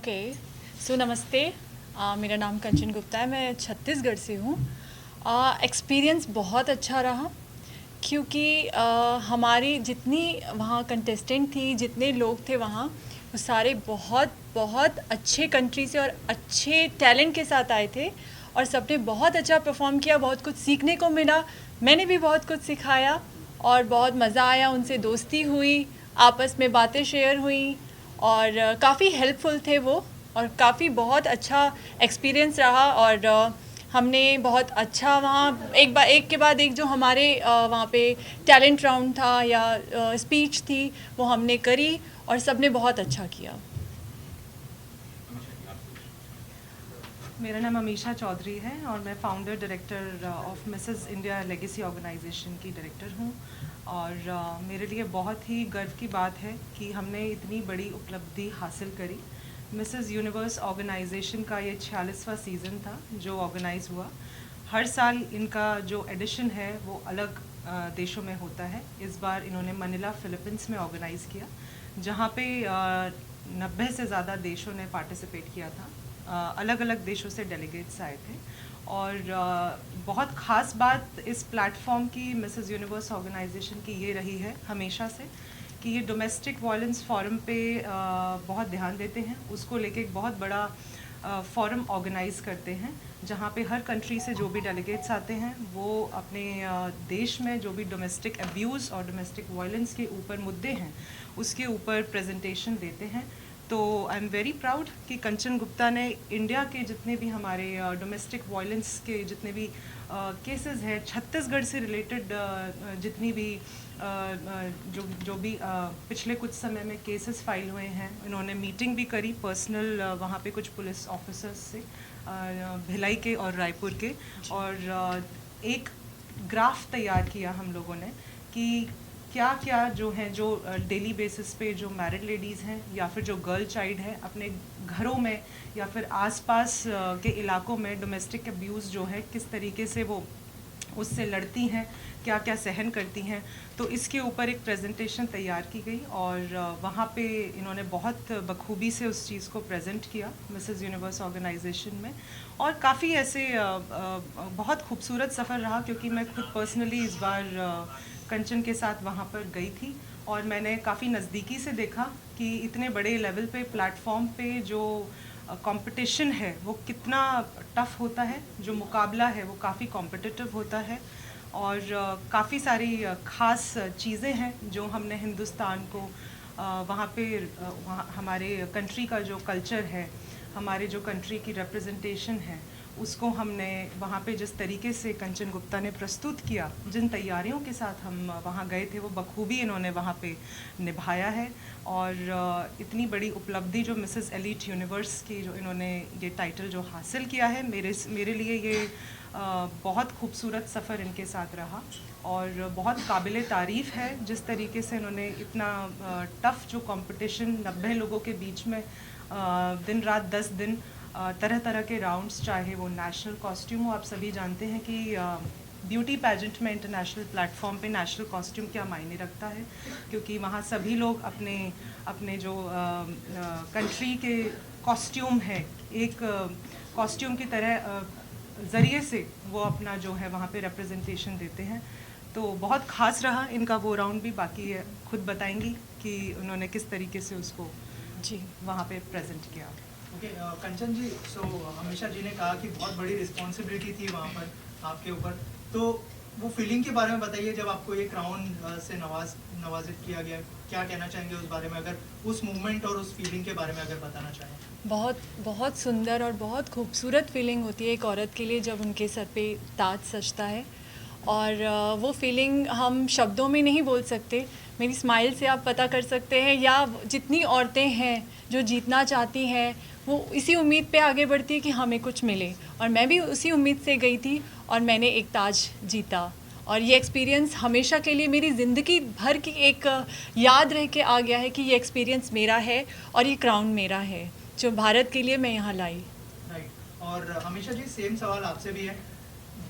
Okay, सो नमस्ते। मेरा नाम कंचन गुप्ता है, मैं छत्तीसगढ़ से हूँ। एक्सपीरियंस बहुत अच्छा रहा क्योंकि हमारी जितनी वहाँ कंटेस्टेंट थी, जितने लोग थे वहाँ, वो सारे बहुत बहुत अच्छे कंट्री से और अच्छे टैलेंट के साथ आए थे और सबने बहुत अच्छा परफॉर्म किया। बहुत कुछ सीखने को मिला, मैंने भी बहुत कुछ सिखाया और बहुत मज़ा आया। उनसे दोस्ती हुई, आपस में बातें शेयर हुई और काफ़ी हेल्पफुल थे वो और काफ़ी बहुत अच्छा एक्सपीरियंस रहा। और हमने बहुत अच्छा वहाँ एक के बाद एक जो हमारे वहाँ पे टैलेंट राउंड था या स्पीच थी वो हमने करी और सबने बहुत अच्छा किया। मेरा नाम अमीशा चौधरी है और मैं founder director of Mrs India legacy organisation की डायरेक्टर हूँ। और मेरे लिए बहुत ही गर्व की बात है कि हमने इतनी बड़ी उपलब्धि हासिल करी। मिसेस यूनिवर्स ऑर्गेनाइजेशन का ये 46वां सीज़न था जो ऑर्गेनाइज़ हुआ। हर साल इनका जो एडिशन है वो अलग देशों में होता है। इस बार इन्होंने मनीला फिलीपींस में ऑर्गेनाइज़ किया, जहाँ पे 90 से ज़्यादा देशों ने पार्टिसिपेट किया था। अलग अलग देशों से डेलीगेट्स आए थे। और बहुत ख़ास बात इस प्लेटफॉर्म की मिसेस यूनिवर्स ऑर्गेनाइजेशन की ये रही है हमेशा से कि ये डोमेस्टिक वायलेंस फोरम पे बहुत ध्यान देते हैं। उसको लेके एक बहुत बड़ा फोरम ऑर्गेनाइज़ करते हैं जहाँ पे हर कंट्री से जो भी डेलीगेट्स आते हैं वो अपने देश में जो भी डोमेस्टिक अब्यूज़ और डोमेस्टिक वायलेंस के ऊपर मुद्दे हैं उसके ऊपर प्रेजेंटेशन देते हैं। तो आई एम वेरी प्राउड कि कंचन गुप्ता ने इंडिया के जितने भी हमारे डोमेस्टिक वायलेंस के जितने भी केसेस हैं, छत्तीसगढ़ से रिलेटेड जितनी भी जो भी पिछले कुछ समय में केसेस फाइल हुए हैं, इन्होंने मीटिंग भी करी पर्सनल वहाँ पे कुछ पुलिस ऑफिसर्स से भिलाई के और रायपुर के। और एक ग्राफ तैयार किया हम लोगों ने कि क्या क्या जो हैं जो डेली बेसिस पे जो मैरिड लेडीज़ हैं या फिर जो गर्ल चाइल्ड है अपने घरों में या फिर आसपास के इलाकों में डोमेस्टिक अब्यूज़ जो है किस तरीके से वो उससे लड़ती हैं, क्या क्या सहन करती हैं। तो इसके ऊपर एक प्रेजेंटेशन तैयार की गई और वहाँ पे इन्होंने बहुत बखूबी से उस चीज़ को प्रेजेंट किया मिसेस यूनिवर्स ऑर्गेनाइजेशन में। और काफ़ी ऐसे बहुत खूबसूरत सफ़र रहा क्योंकि मैं खुद पर्सनली इस बार कंचन के साथ वहाँ पर गई थी और मैंने काफ़ी नज़दीकी से देखा कि इतने बड़े लेवल पे प्लेटफॉर्म पे जो कंपटीशन है वो कितना टफ़ होता है, जो मुकाबला है वो काफ़ी कॉम्पिटिटिव होता है। और काफ़ी सारी ख़ास चीज़ें हैं जो हमने हिंदुस्तान को वहाँ पे वहाँ हमारे कंट्री का जो कल्चर है, हमारे जो कंट्री की रिप्रेजेंटेशन है, उसको हमने वहाँ पे जिस तरीके से कंचन गुप्ता ने प्रस्तुत किया, जिन तैयारियों के साथ हम वहाँ गए थे वो बखूबी इन्होंने वहाँ पे निभाया है। और इतनी बड़ी उपलब्धि जो मिसेस एलीट यूनिवर्स की जो इन्होंने ये टाइटल जो हासिल किया है, मेरे लिए ये बहुत खूबसूरत सफ़र इनके साथ रहा और बहुत काबिल तारीफ़ है जिस तरीके से इन्होंने इतना टफ़ जो कंपटीशन 90 लोगों के बीच में दिन रात 10 दिन तरह तरह के राउंड्स, चाहे वो नेशनल कॉस्ट्यूम हो। आप सभी जानते हैं कि ब्यूटी पैजेंट में इंटरनेशनल प्लेटफॉर्म पे नेशनल कॉस्ट्यूम क्या मायने रखता है, क्योंकि वहाँ सभी लोग अपने अपने जो कंट्री के कॉस्ट्यूम है एक कॉस्ट्यूम की तरह ज़रिए से वो अपना जो है वहाँ पे रिप्रेजेंटेशन देते हैं। तो बहुत ख़ास रहा इनका वो राउंड भी। बाकी खुद बताएंगी कि उन्होंने किस तरीके से उसको जी वहाँ पे प्रेजेंट किया। ओके, कंचन जी, अमीशा जी ने कहा कि बहुत बड़ी रिस्पॉन्सिबिलिटी थी वहाँ पर आपके ऊपर, तो वो फीलिंग के बारे में बताइए जब आपको ये क्राउन से नवाजित किया गया। क्या कहना चाहेंगे उस बारे में, अगर उस मूवमेंट और उस फीलिंग के बारे में अगर बताना चाहें। बहुत बहुत सुंदर और बहुत खूबसूरत फीलिंग होती है एक औरत के लिए जब उनके सर पे ताज सजता है और वो फीलिंग हम शब्दों में नहीं बोल सकते। मेरी स्माइल से आप पता कर सकते हैं, या जितनी औरतें हैं जो जीतना चाहती हैं वो इसी उम्मीद पे आगे बढ़ती है कि हमें कुछ मिले, और मैं भी उसी उम्मीद से गई थी और मैंने एक ताज जीता। और ये एक्सपीरियंस हमेशा के लिए मेरी ज़िंदगी भर की एक याद रह के आ गया है कि ये एक्सपीरियंस मेरा है और ये क्राउन मेरा है जो भारत के लिए मैं यहाँ लाई। राइट, और हमेशा जी सेम सवाल आपसे भी है,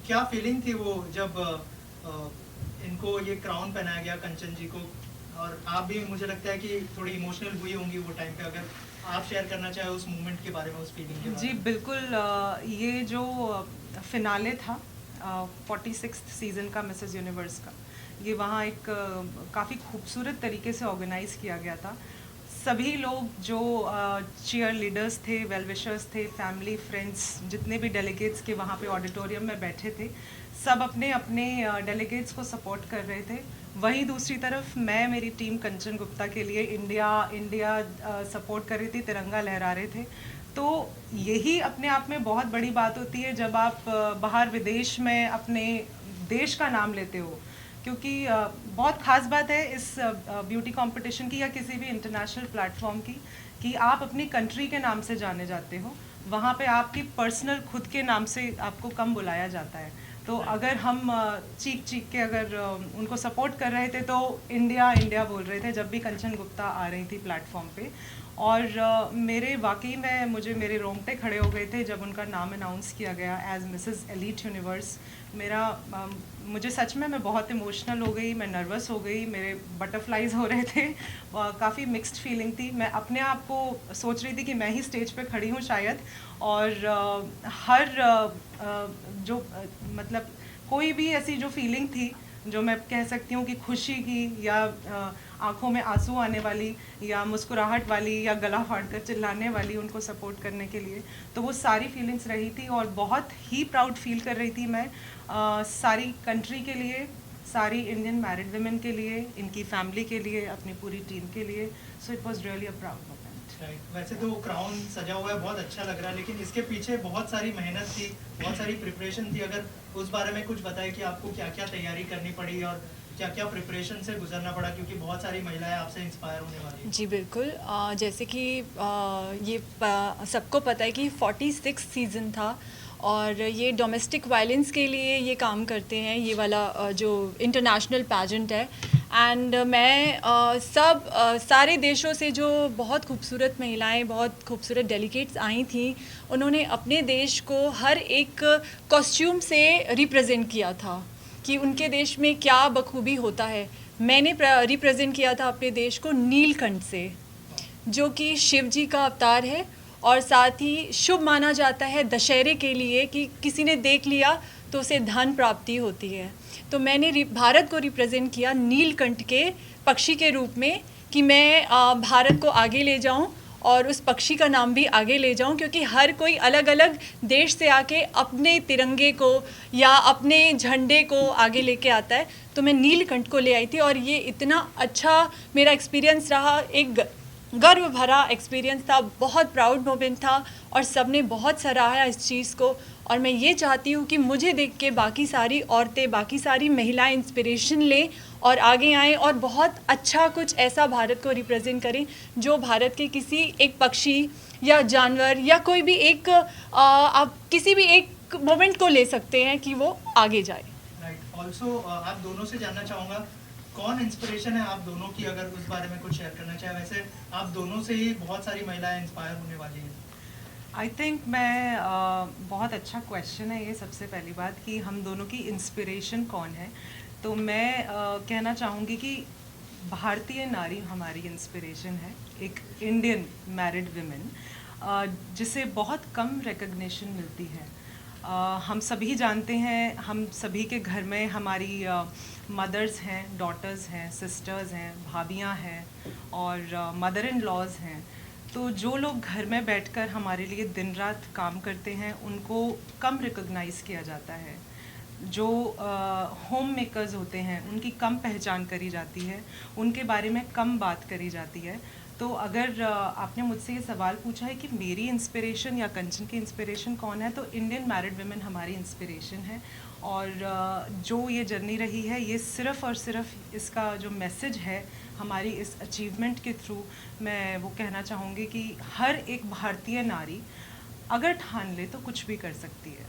क्या फीलिंग थी वो जब इनको ये क्राउन पहनाया गया कंचन जी को, और आप भी मुझे लगता है कि थोड़ी इमोशनल हुई होंगी वो टाइम पे, अगर आप शेयर करना चाहे उस मोमेंट के बारे में, उस फीलिंग के बारे जी में? बिल्कुल, ये जो फिनाले था 46th सीज़न का मिसेस यूनिवर्स का, ये वहाँ एक काफ़ी खूबसूरत तरीके से ऑर्गेनाइज़ किया गया था। सभी लोग जो चीयर लीडर्स थे, वेल विशर्स थे, फैमिली फ्रेंड्स, जितने भी डेलीगेट्स के वहाँ पे ऑडिटोरियम में बैठे थे, सब अपने अपने डेलीगेट्स को सपोर्ट कर रहे थे। वहीं दूसरी तरफ मैं मेरी टीम कंचन गुप्ता के लिए इंडिया सपोर्ट कर रही थी, तिरंगा लहरा रहे थे। तो यही अपने आप में बहुत बड़ी बात होती है जब आप बाहर विदेश में अपने देश का नाम लेते हो, क्योंकि बहुत ख़ास बात है इस ब्यूटी कंपटीशन की या किसी भी इंटरनेशनल प्लेटफॉर्म की कि आप अपनी कंट्री के नाम से जाने जाते हो। वहाँ पे आपकी पर्सनल खुद के नाम से आपको कम बुलाया जाता है। तो अगर हम चीख चीख के अगर उनको सपोर्ट कर रहे थे तो इंडिया इंडिया बोल रहे थे जब भी कंचन गुप्ता आ रही थी प्लेटफॉर्म पे। और मेरे वाकई में मेरे रोंगटे खड़े हो गए थे जब उनका नाम अनाउंस किया गया एज मिसेस एलीट यूनिवर्स। मुझे सच में मैं बहुत इमोशनल हो गई, मैं नर्वस हो गई, मेरे बटरफ्लाइज हो रहे थे, काफ़ी मिक्स्ड फीलिंग थी। मैं अपने आप को सोच रही थी कि मैं ही स्टेज पे खड़ी हूँ शायद, और मतलब कोई भी ऐसी जो फीलिंग थी जो मैं कह सकती हूँ कि खुशी की या आंखों में आंसू आने वाली या मुस्कुराहट वाली या गला फाड़कर चिल्लाने वाली उनको सपोर्ट करने के लिए, तो वो सारी फीलिंग्स रही थी और बहुत ही प्राउड फील कर रही थी मैं सारी कंट्री के लिए, सारी इंडियन मैरिड वुमेन के लिए, इनकी फैमिली के लिए, अपनी पूरी टीम के लिए। So it was really a proud moment. वैसे तो क्राउन सजा हुआ है, बहुत अच्छा लग रहा है, लेकिन इसके पीछे बहुत सारी मेहनत थी, बहुत सारी प्रिपरेशन थी। अगर उस बारे में कुछ बताएं कि आपको क्या क्या तैयारी करनी पड़ी और क्या क्या प्रिपरेशन से गुजरना पड़ा, क्योंकि बहुत सारी महिलाएं आपसे इंस्पायर होने वाली हैं। जी बिल्कुल, जैसे कि ये सबको पता है कि 46 सीज़न था और ये डोमेस्टिक वायलेंस के लिए ये काम करते हैं, ये वाला जो इंटरनेशनल पैजेंट है। एंड मैं सारे देशों से जो बहुत खूबसूरत महिलाएं, बहुत खूबसूरत डेलीगेट्स आई थी, उन्होंने अपने देश को हर एक कॉस्ट्यूम से रिप्रेजेंट किया था कि उनके देश में क्या बखूबी होता है। मैंने रिप्रेजेंट किया था अपने देश को नीलकंठ से, जो कि शिव जी का अवतार है और साथ ही शुभ माना जाता है दशहरे के लिए कि किसी ने देख लिया तो उसे धन प्राप्ति होती है। तो मैंने भारत को रिप्रेजेंट किया नीलकंठ के पक्षी के रूप में कि मैं भारत को आगे ले जाऊं और उस पक्षी का नाम भी आगे ले जाऊं, क्योंकि हर कोई अलग अलग देश से आके अपने तिरंगे को या अपने झंडे को आगे लेके आता है। तो मैं नीलकंठ को ले आई थी और ये इतना अच्छा मेरा एक्सपीरियंस रहा, एक गर्व भरा एक्सपीरियंस था, बहुत प्राउड मोमेंट था और सबने बहुत सराहा इस चीज़ को। और मैं ये चाहती हूँ कि मुझे देख के बाकी सारी औरतें, बाकी सारी महिलाएं इंस्पिरेशन लें और आगे आएँ और बहुत अच्छा कुछ ऐसा भारत को रिप्रेजेंट करें जो भारत के किसी एक पक्षी या जानवर या कोई भी एक आप किसी भी एक मोमेंट को ले सकते हैं कि वो आगे जाए। राइट। ऑल्सो आप दोनों से जानना चाहूँगा कौन इंस्पिरेशन है आप दोनों की, अगर उस बारे में कुछ शेयर करना चाहे। वैसे आप दोनों से ही बहुत सारी महिलाएं इंस्पायर होने वाली हैं। आई थिंक बहुत अच्छा क्वेश्चन है ये। सबसे पहली बात कि हम दोनों की इंस्पिरेशन कौन है, तो मैं कहना चाहूँगी कि भारतीय नारी हमारी इंस्पिरेशन है, एक इंडियन मैरिड विमेन जिसे बहुत कम रिकग्निशन मिलती है। हम सभी जानते हैं, हम सभी के घर में हमारी मदर्स हैं, डॉटर्स हैं, सिस्टर्स हैं, भाभियाँ हैं और मदर इन लॉज हैं। तो जो लोग घर में बैठकर हमारे लिए दिन रात काम करते हैं उनको कम रिकॉग्नाइज़ किया जाता है। जो होम मेकर्स होते हैं उनकी कम पहचान करी जाती है, उनके बारे में कम बात करी जाती है। तो अगर आपने मुझसे ये सवाल पूछा है कि मेरी इंस्पिरेशन या कंचन की इंस्पिरेशन कौन है, तो इंडियन मैरिड वुमेन हमारी इंस्पिरेशन है। और जो ये जर्नी रही है, ये सिर्फ़ और सिर्फ इसका जो मैसेज है हमारी इस अचीवमेंट के थ्रू, मैं वो कहना चाहूँगी कि हर एक भारतीय नारी अगर ठान ले तो कुछ भी कर सकती है,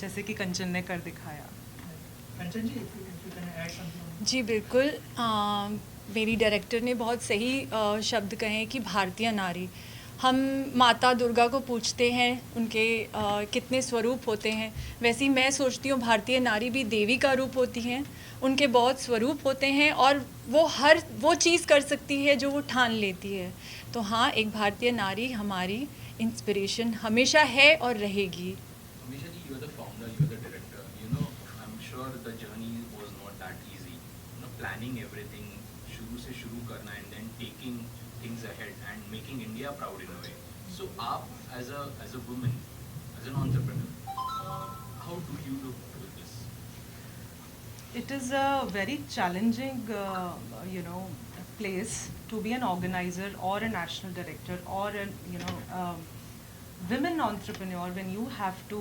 जैसे कि कंचन ने कर दिखाया। कंचन जी, if you can add something. जी बिल्कुल, मेरी डायरेक्टर ने बहुत सही शब्द कहे हैं कि भारतीय नारी। हम माता दुर्गा को पूछते हैं, उनके कितने स्वरूप होते हैं, वैसे ही मैं सोचती हूँ भारतीय नारी भी देवी का रूप होती हैं। उनके बहुत स्वरूप होते हैं और वो हर वो चीज़ कर सकती है जो वो ठान लेती है। तो हाँ, एक भारतीय नारी हमारी इंस्पिरेशन हमेशा है और रहेगी। Amisha ji, you are the founder, you are the director. You know, I'm sure the journey was not that easy. You know, planning everything, शुरू से शुरू करना and then taking things ahead and making India proud in a way. So, आप as a woman, as an entrepreneur, how do you look with this? It is a very challenging, place to be an organizer or a national director or women entrepreneur when you have to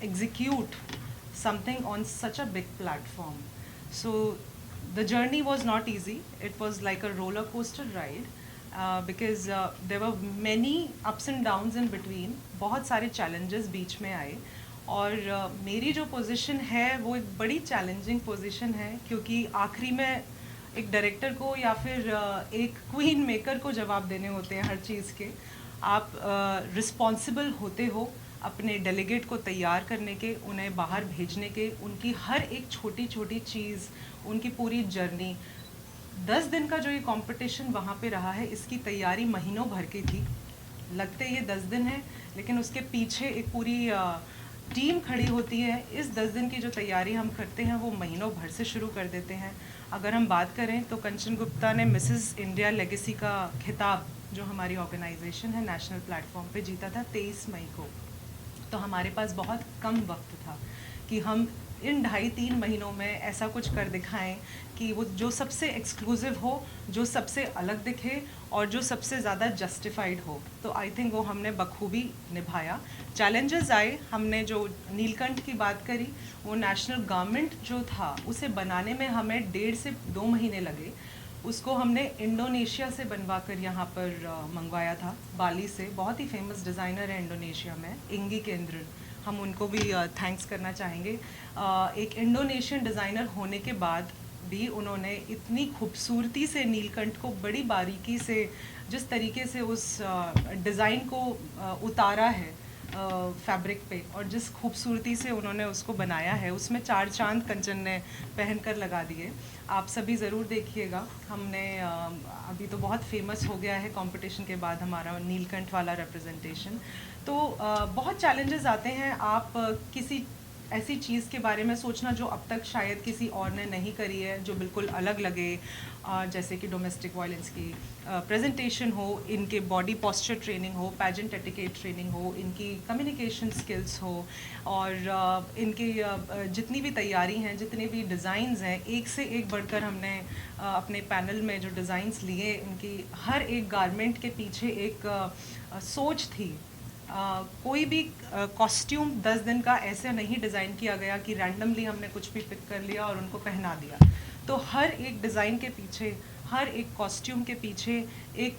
execute something on such a big platform. So the journey was not easy. It was like a roller coaster ride because there were many ups and downs in between. बहुत सारे challenges बीच में आए और मेरी जो position है वो एक बड़ी चैलेंजिंग पोजीशन है क्योंकि आखिरी में एक डायरेक्टर को या फिर एक क्वीन मेकर को जवाब देने होते हैं हर चीज़ के। आप रिस्पॉन्सिबल होते हो अपने डेलीगेट को तैयार करने के, उन्हें बाहर भेजने के, उनकी हर एक छोटी छोटी चीज़, उनकी पूरी जर्नी। 10 दिन का जो ये कंपटीशन वहाँ पे रहा है, इसकी तैयारी महीनों भर की थी। लगते ये 10 दिन है लेकिन उसके पीछे एक पूरी टीम खड़ी होती है। इस 10 दिन की जो तैयारी हम करते हैं वो महीनों भर से शुरू कर देते हैं। अगर हम बात करें तो कंचन गुप्ता ने मिसेस इंडिया लेगेसी का खिताब जो हमारी ऑर्गेनाइजेशन है नेशनल प्लेटफॉर्म पे जीता था 23 मई को। तो हमारे पास बहुत कम वक्त था कि हम इन 2.5-3 महीनों में ऐसा कुछ कर दिखाएं कि वो जो सबसे एक्सक्लूसिव हो, जो सबसे अलग दिखे और जो सबसे ज़्यादा जस्टिफाइड हो। तो आई थिंक वो हमने बखूबी निभाया। चैलेंजेस आए, हमने जो नीलकंठ की बात करी, वो नेशनल गारमेंट जो था उसे बनाने में हमें 1.5 से 2 महीने लगे। उसको हमने इंडोनेशिया से बनवा कर यहाँ पर मंगवाया था, बाली से। बहुत ही फेमस डिज़ाइनर है इंडोनेशिया में, इंगी केंद्रन, हम उनको भी थैंक्स करना चाहेंगे। एक इंडोनेशियन डिज़ाइनर होने के बाद भी उन्होंने इतनी खूबसूरती से नीलकंठ को बड़ी बारीकी से जिस तरीके से उस डिज़ाइन को उतारा है फैब्रिक पे और जिस खूबसूरती से उन्होंने उसको बनाया है, उसमें 4 चांद कंचन ने पहन कर लगा दिए। आप सभी ज़रूर देखिएगा। हमने अभी तो बहुत फेमस हो गया है कंपटीशन के बाद हमारा नीलकंठ वाला रिप्रेजेंटेशन। तो बहुत चैलेंजेस आते हैं। आप किसी ऐसी चीज़ के बारे में सोचना जो अब तक शायद किसी और ने नहीं करी है, जो बिल्कुल अलग लगे, जैसे कि डोमेस्टिक वायलेंस की प्रेजेंटेशन हो, इनके बॉडी पोस्चर ट्रेनिंग हो, पैजेंट एटिकेट ट्रेनिंग हो, इनकी कम्युनिकेशन स्किल्स हो और इनकी जितनी भी तैयारी हैं, जितने भी डिज़ाइंस हैं, एक से एक बढ़कर हमने अपने पैनल में जो डिज़ाइंस लिए, इनकी हर एक गारमेंट के पीछे एक सोच थी। कोई भी कॉस्ट्यूम 10 दिन का ऐसे नहीं डिज़ाइन किया गया कि रैंडमली हमने कुछ भी पिक कर लिया और उनको पहना दिया। तो हर एक डिज़ाइन के पीछे, हर एक कॉस्ट्यूम के पीछे एक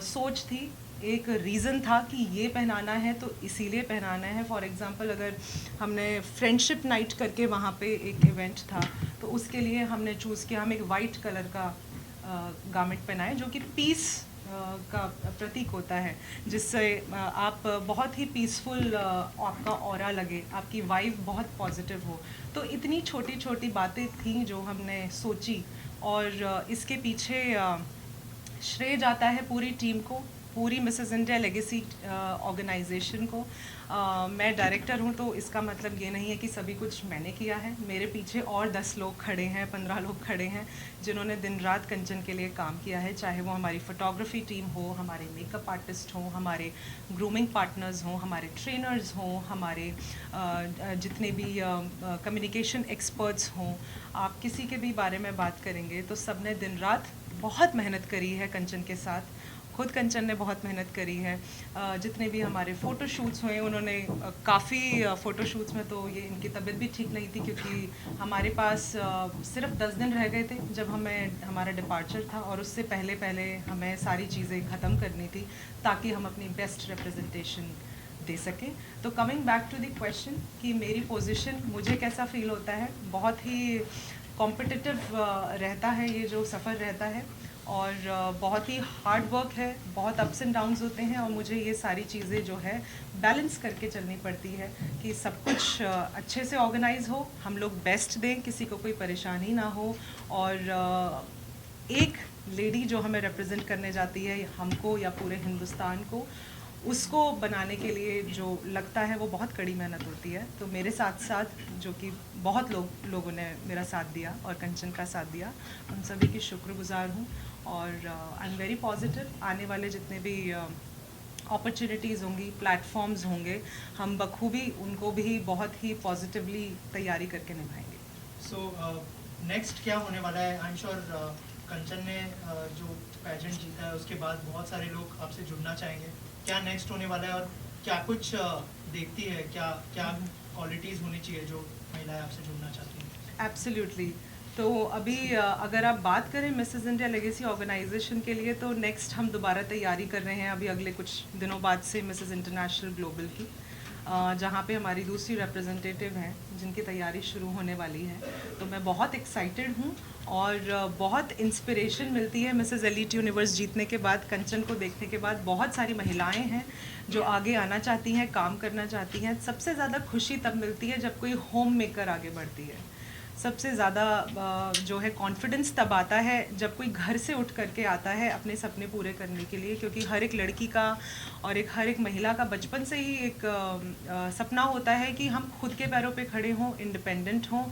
सोच थी, एक रीज़न था कि ये पहनाना है तो इसीलिए पहनाना है। फॉर एग्ज़ाम्पल अगर हमने फ्रेंडशिप नाइट करके वहाँ पे एक इवेंट था तो उसके लिए हमने चूज़ किया, हम एक वाइट कलर का गारमेंट पहनाए जो कि पीस का प्रतीक होता है, जिससे आप बहुत ही पीसफुल आपका ऑरा लगे, आपकी वाइब बहुत पॉजिटिव हो। तो इतनी छोटी छोटी बातें थी जो हमने सोची और इसके पीछे श्रेय जाता है पूरी टीम को, पूरी मिसेस इंडिया लेगेसी ऑर्गेनाइजेशन को। मैं डायरेक्टर हूँ तो इसका मतलब ये नहीं है कि सभी कुछ मैंने किया है। मेरे पीछे और 10 लोग खड़े हैं, 15 लोग खड़े हैं जिन्होंने दिन रात कंचन के लिए काम किया है, चाहे वो हमारी फोटोग्राफी टीम हो, हमारे मेकअप आर्टिस्ट हों, हमारे ग्रूमिंग पार्टनर्स हों, हमारे ट्रेनर्स हों, हमारे जितने भी कम्युनिकेशन एक्सपर्ट्स हों। आप किसी के भी बारे में बात करेंगे तो सब ने दिन रात बहुत मेहनत करी है कंचन के साथ। खुद कंचन ने बहुत मेहनत करी है। जितने भी हमारे फ़ोटो शूट्स हुए, उन्होंने काफ़ी फ़ोटो शूट्स में तो ये इनकी तबीयत भी ठीक नहीं थी क्योंकि हमारे पास सिर्फ 10 दिन रह गए थे जब हमारा डिपार्चर था और उससे पहले पहले हमें सारी चीज़ें ख़त्म करनी थी ताकि हम अपनी बेस्ट रिप्रेजेंटेशन दे सकें। तो coming back to the question कि मेरी पोजीशन मुझे कैसा फ़ील होता है, बहुत ही कॉम्पिटिटिव रहता है ये जो सफ़र रहता है और बहुत ही हार्ड वर्क है, बहुत अप्स एंड डाउन्स होते हैं और मुझे ये सारी चीज़ें जो है बैलेंस करके चलनी पड़ती है कि सब कुछ अच्छे से ऑर्गेनाइज हो, हम लोग बेस्ट दें, किसी को कोई परेशानी ना हो और एक लेडी जो हमें रिप्रेजेंट करने जाती है हमको या पूरे हिंदुस्तान को, उसको बनाने के लिए जो लगता है वो बहुत कड़ी मेहनत होती है। तो मेरे साथ साथ जो कि बहुत लोगों ने मेरा साथ दिया और कंचन का साथ दिया, उन सभी की शुक्रगुजार हूँ और आई एम वेरी पॉजिटिव। आने वाले जितने भी अपॉर्चुनिटीज़ होंगी, प्लेटफॉर्म्स होंगे, हम बखूबी उनको भी बहुत ही पॉजिटिवली तैयारी करके निभाएंगे। सो नेक्स्ट क्या होने वाला है? आई एम श्योर कंचन ने जो पैजेंट जीता है उसके बाद बहुत सारे लोग आपसे जुड़ना चाहेंगे। क्या नेक्स्ट होने वाला है और क्या कुछ देखती है, क्या क्या क्वालिटीज़ होनी चाहिए जो महिलाएं आपसे जुड़ना चाहती हैं? एब्सोल्युटली। तो अभी अगर आप बात करें मिसेस इंडिया लेगेसी ऑर्गेनाइजेशन के लिए, तो नेक्स्ट हम दोबारा तैयारी कर रहे हैं अभी अगले कुछ दिनों बाद से मिसेस इंटरनेशनल ग्लोबल की, जहाँ पे हमारी दूसरी रिप्रेजेंटेटिव हैं जिनकी तैयारी शुरू होने वाली है। तो मैं बहुत एक्साइटेड हूँ और बहुत इंस्पिरेशन मिलती है मिसेस एलीट यूनिवर्स जीतने के बाद, कंचन को देखने के बाद। बहुत सारी महिलाएं हैं जो आगे आना चाहती हैं, काम करना चाहती हैं। सबसे ज़्यादा खुशी तब मिलती है जब कोई होम मेकर आगे बढ़ती है। सबसे ज़्यादा जो है कॉन्फिडेंस तब आता है जब कोई घर से उठ करके आता है अपने सपने पूरे करने के लिए, क्योंकि हर एक लड़की का और हर एक महिला का बचपन से ही एक सपना होता है कि हम खुद के पैरों पे खड़े हों, इंडिपेंडेंट हों।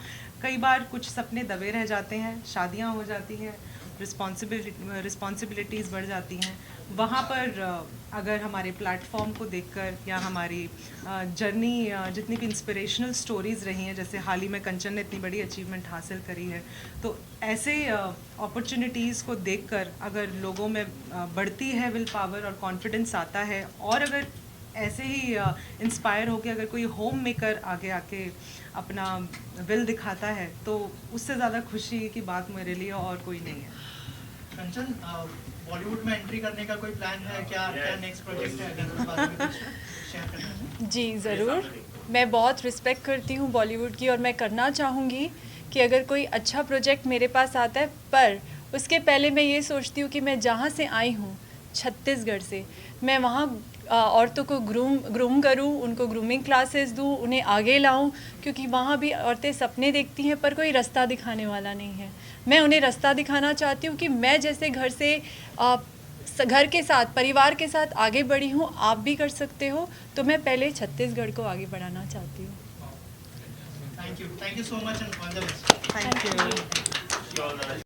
कई बार कुछ सपने दबे रह जाते हैं, शादियां हो जाती हैं, रिस्पॉन्सिबिलिटीज़ बढ़ जाती हैं। वहाँ पर अगर हमारे प्लेटफॉर्म को देखकर या हमारी जर्नी जितनी भी इंस्पिरेशनल स्टोरीज़ रही हैं, जैसे हाल ही में कंचन ने इतनी बड़ी अचीवमेंट हासिल करी है, तो ऐसे अपॉर्चुनिटीज़ को देखकर अगर लोगों में बढ़ती है विल पावर और कॉन्फिडेंस आता है, और अगर ऐसे ही इंस्पायर होकर अगर कोई होम मेकर आगे आके अपना विल दिखाता है, तो उससे ज़्यादा खुशी की बात मेरे लिए और कोई नहीं है। कंचन, बॉलीवुड में एंट्री करने का कोई प्लान है क्या? क्या नेक्स्ट प्रोजेक्ट है, अगर उस बारे में कुछ शेयर करना है? जी ज़रूर, मैं बहुत रिस्पेक्ट करती हूँ बॉलीवुड की और मैं करना चाहूँगी कि अगर कोई अच्छा प्रोजेक्ट मेरे पास आता है, पर उसके पहले मैं ये सोचती हूँ कि मैं जहाँ से आई हूँ छत्तीसगढ़ से, मैं वहाँ औरतों को ग्रूम करूँ, उनको ग्रूमिंग क्लासेस दूँ, उन्हें आगे लाऊँ, क्योंकि वहाँ भी औरतें सपने देखती हैं पर कोई रास्ता दिखाने वाला नहीं है। मैं उन्हें रास्ता दिखाना चाहती हूँ कि मैं जैसे घर से घर के साथ, परिवार के साथ आगे बढ़ी हूँ, आप भी कर सकते हो। तो मैं पहले छत्तीसगढ़ को आगे बढ़ाना चाहती हूँ। Thank you so much and all the best. Thank you.